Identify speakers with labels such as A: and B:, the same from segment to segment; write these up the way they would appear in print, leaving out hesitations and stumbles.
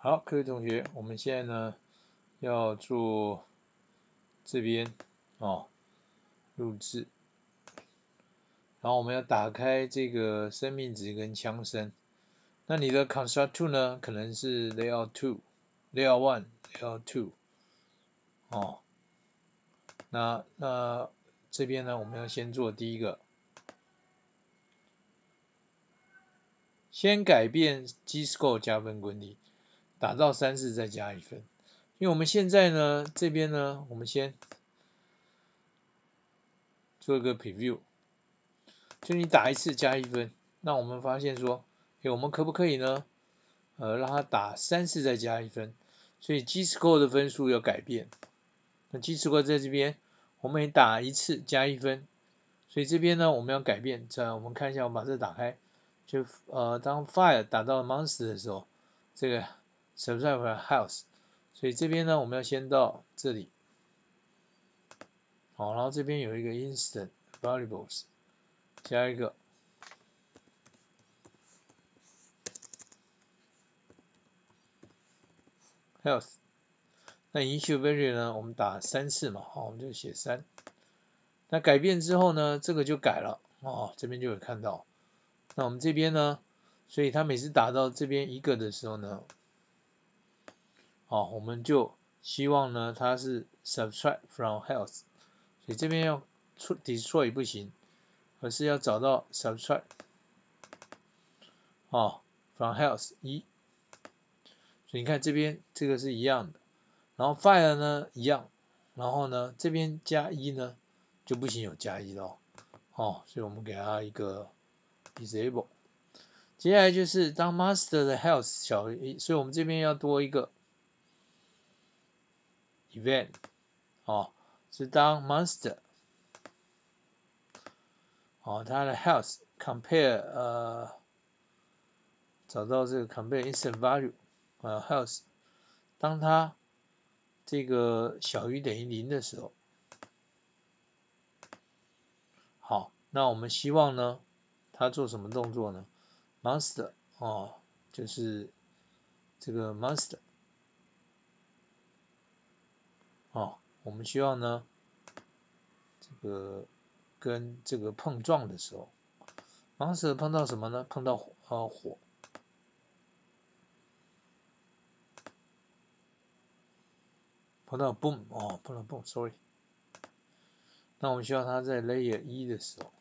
A: 好，各位同学，我们现在呢要做这边录制，然后我们要打开这个生命值跟枪声。那你的 Construct 2呢，可能是 Layout 2、Layout 1、Layout 2那这边呢，我们要先做第一个，先改变 G-Score 加分滚理，打到3次再加1分。因为我们现在呢，这边呢，我们先做一个 Preview， 就你打1次加1分。那我们发现说，我们可不可以呢？让它打3次再加1分，所以 G-Score 的分数要改变。那 G-Score 在这边，我们也打1次加1分，所以这边呢我们要改变。我们看一下，我们把这打开，就当 Fire 打到 Monster 的时候，这个 Subtract Health， 所以这边呢我们要先到这里，好，然后这边有一个 Instant Variables， 加一个。Health， 那 Initial Value 呢？我们打3次嘛，好，我们就写3。那改变之后呢，这个就改了这边就有看到。那我们这边呢，所以它每次打到这边1个的时候呢，我们就希望呢它是 Subtract from Health， 所以这边要Destroy 不行，而是要找到 Subtract from Health 1。所以你看这边这个是一样的，然后 Fire 呢一样，然后呢这边加1呢就不行，有加1了所以我们给它一个 Disable。接下来就是当 Master 的 Health 小于1，所以我们这边要多一个 Event 是当 Master 它的 Health Compare 找到这个 Compare Instant Value Health， 当它这个小于等于0的时候，好，那我们希望呢它做什么动作呢？ Monster 就是这个 Monster 我们希望呢这个跟这个碰撞的时候 ，Monster 碰到什么呢？碰到火，碰到 Boom 碰到 Boom，sorry。那我们希望它在 Layer 1的时候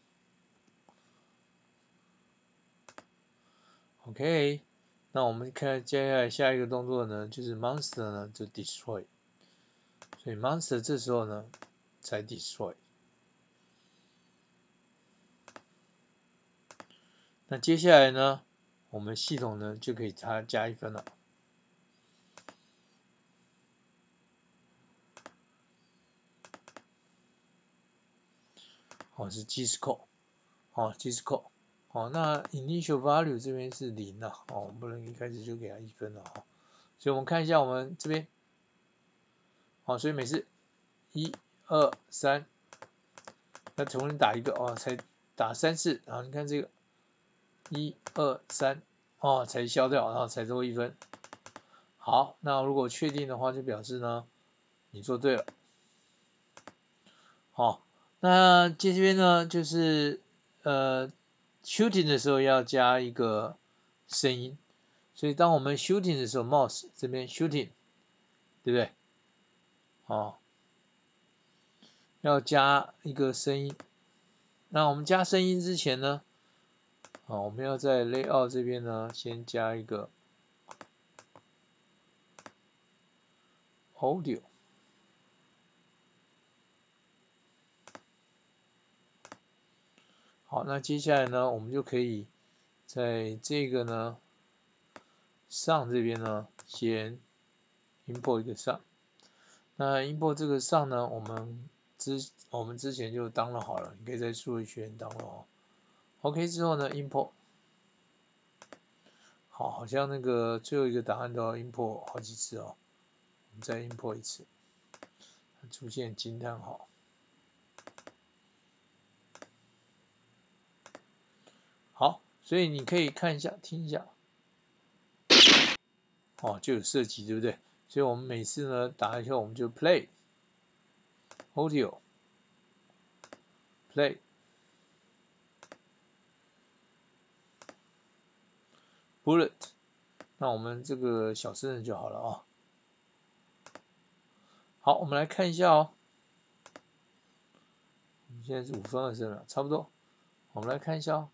A: ，OK。那我们看接下来下一个动作呢，就是 Monster 呢就 Destroy， 所以 Monster 这时候呢才 Destroy。那接下来呢，我们系统呢就可以加1分了。是 G-Score， G-Score， 那 Initial Value 这边是0了，我们不能一开始就给它1分了所以我们看一下我们这边，所以每次1、2、3，要重新打一个才打3次，然后你看这个1、2、3才消掉，然后才多1分。好，那如果确定的话，就表示呢你做对了。那这边呢就是shooting 的时候要加一个声音，所以当我们 shooting 的时候 ，mouse 这边 shooting， 对不对？要加一个声音。那我们加声音之前呢，我们要在 layout 这边呢先加一个 audio。好，那接下来呢，我们就可以在这个呢上这边呢先 import 一个上。那 import 这个上呢，我们之前就当了好了，你可以在数位学院当了OK 之后呢 import， 好像那个最后一个档案都要 import 好几次我们再 import 一次，出现惊叹号。好，所以你可以看一下，听一下。哦，就有设计，对不对？所以我们每次呢打以后，我们就 play audio play bullet， 那我们这个小声的就好了啊。好，我们来看一下哦。现在是5分20秒，差不多。我们来看一下哦。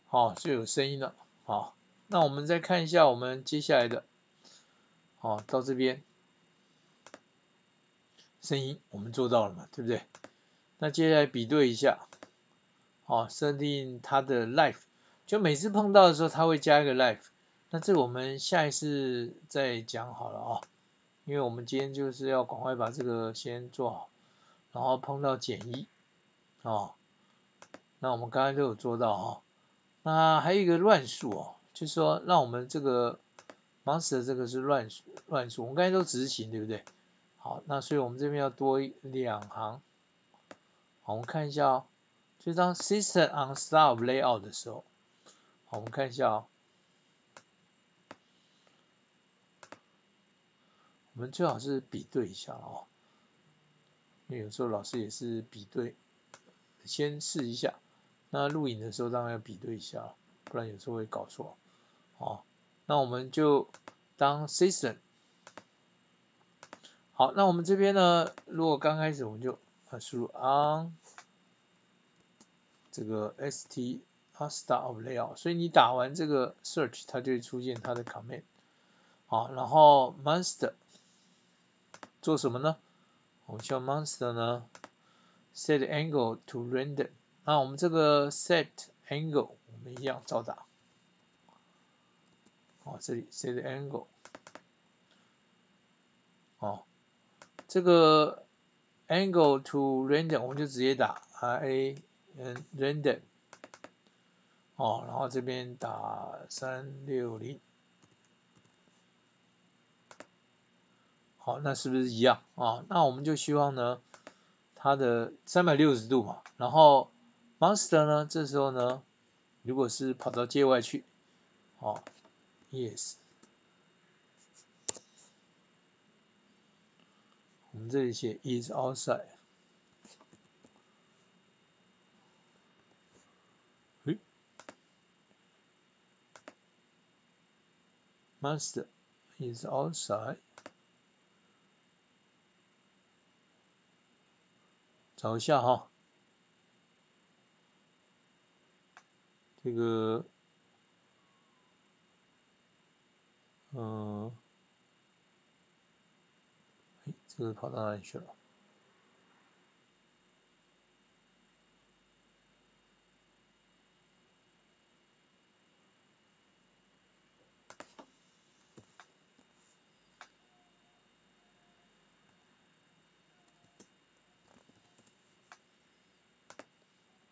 A: 好，就有声音了。好，那我们再看一下我们接下来的。好，到这边声音我们做到了嘛，对不对？那接下来比对一下。好，设定它的 life， 就每次碰到的时候它会加一个 life。那这个我们下一次再讲好了啊，因为我们今天就是要赶快把这个先做好，然后碰到减1哦。那我们刚才都有做到哈。那还有一个乱数哦，就是说让我们这个 monster 这个是乱数，我们刚才都执行对不对？好，那所以我们这边要多2行。好，我们看一下哦，就当 system on start of layout 的时候，好，我们看一下哦。我们最好是比对一下哦，因为有时候老师也是比对，先试一下。那录影的时候当然要比对一下，不然有时候会搞错。好，那我们就当 system。好，那我们这边呢，如果刚开始我们就输入 on 这个 st start of layout， 所以你打完这个 search， 它就会出现它的 command。好，然后 monster 做什么呢？我们需要 monster 呢 set angle to render。那我们这个 set angle 我们一样照打。好，这里 set angle。哦，这个 angle to render 我们就直接打 render。哦，然后这边打360。好，那是不是一样啊？那我们就希望呢，它的360度嘛。然后 monster 呢，这时候呢，如果是跑到界外去，哦 ，yes， 我们这里写 is outside。monster is outside。找一下哈，这个，这个跑到哪里去了？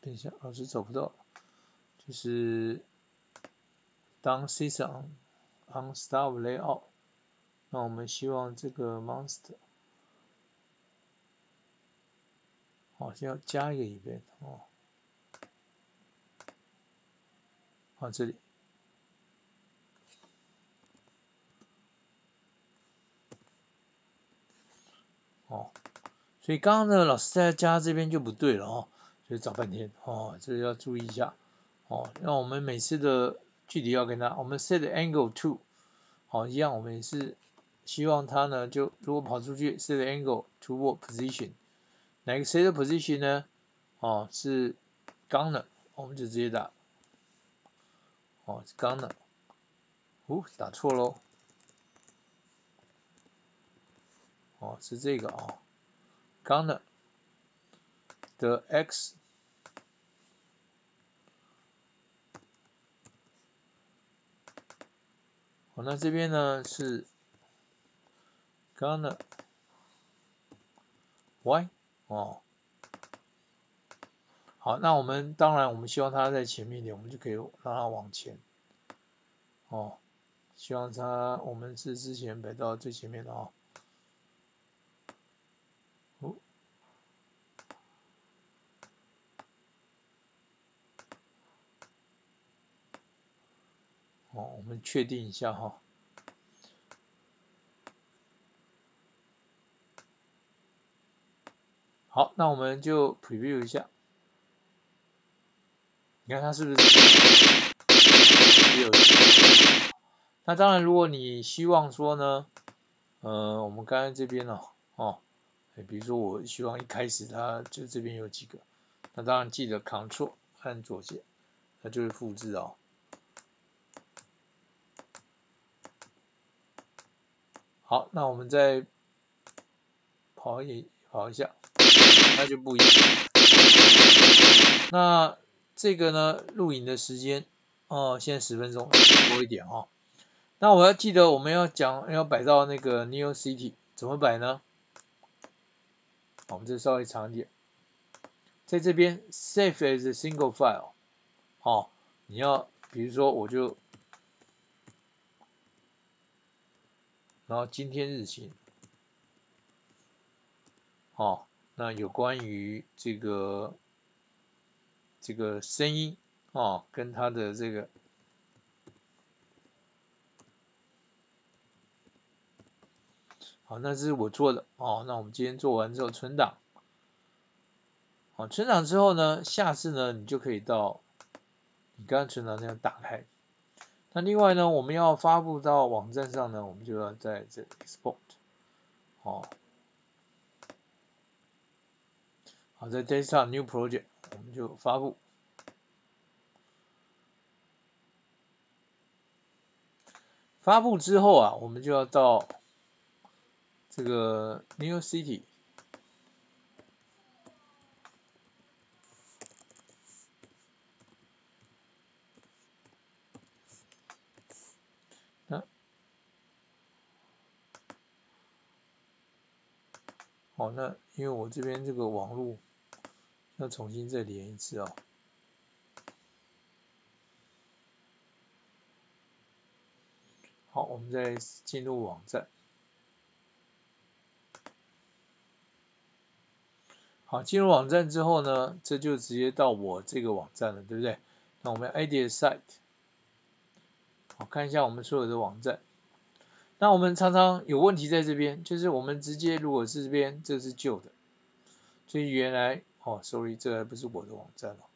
A: 等一下，老师找不到，就是当 system on start layout， 那我们希望这个 monster， 好像要加一个 event 哦。好，这里。哦，所以刚刚呢，老师在加这边就不对了哦，所以找半天哦，这个要注意一下哦。那我们每次的距离要跟它，我们 set angle to， 好，一样，我们也是希望它呢，就如果跑出去 set angle toward position， 哪个 set position 呢？哦，是 gunner， 我们就直接打，哦，是 gunner， 打错喽，哦，是这个哦 ，gunner 的 x。好，那这边呢是 gunner y 哦。好，那我们当然我们希望它在前面一点，我们就可以让它往前。哦，希望我们是之前摆到最前面的哦。哦，我们确定一下哈。好，那我们就 preview 一下，你看它是不是也有？那当然，如果你希望说呢，我们刚才这边比如说我希望一开始它就这边有几个，那当然记得 Ctrl 按左键，那就是复制哦。好，那我们再跑一下，那就不一样。那这个呢，录影的时间现在10分钟多一点哦。那我要记得我们要摆到那个 Neo City 怎么摆呢？我们这稍微长一点，在这边 Save as a single file 你要比如说我就然后今天日期那有关于这个声音跟它的这个好，那这是我做的那我们今天做完之后存档，存档之后呢，下次呢你就可以到你刚刚存档那样打开。那另外呢，我们要发布到网站上呢，我们就要在这 export 好，在 desktop new project 我们就发布。发布之后啊，我们就要到这个 Neo City。那因为我这边这个网络要重新再连一次哦。好，我们再进入网站。好，进入网站之后呢，这就直接到我这个网站了，对不对？那我们 edit site， 好，看一下我们所有的网站。那我们常常有问题在这边，就是我们直接如果是这边，这是旧的，所以原来sorry， 这还不是我的网站哦。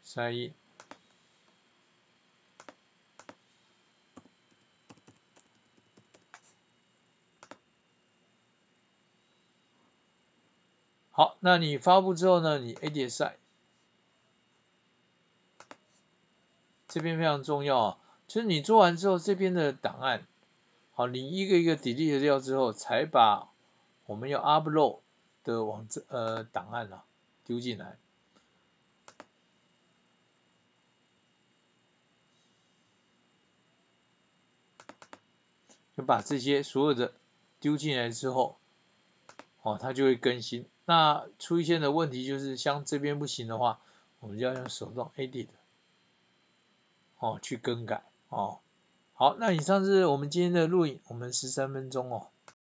A: sign in。好，那你发布之后呢，你 edit site 这边非常重要啊，就是你做完之后，这边的档案，好，你一个一个 delete 掉之后，才把我们要 upload 的档案丢进来。就把这些所有的丢进来之后，它就会更新。那出现的问题就是像这边不行的话，我们就要用手动 edit 去更改好，那以上是我们今天的录影，我们13分钟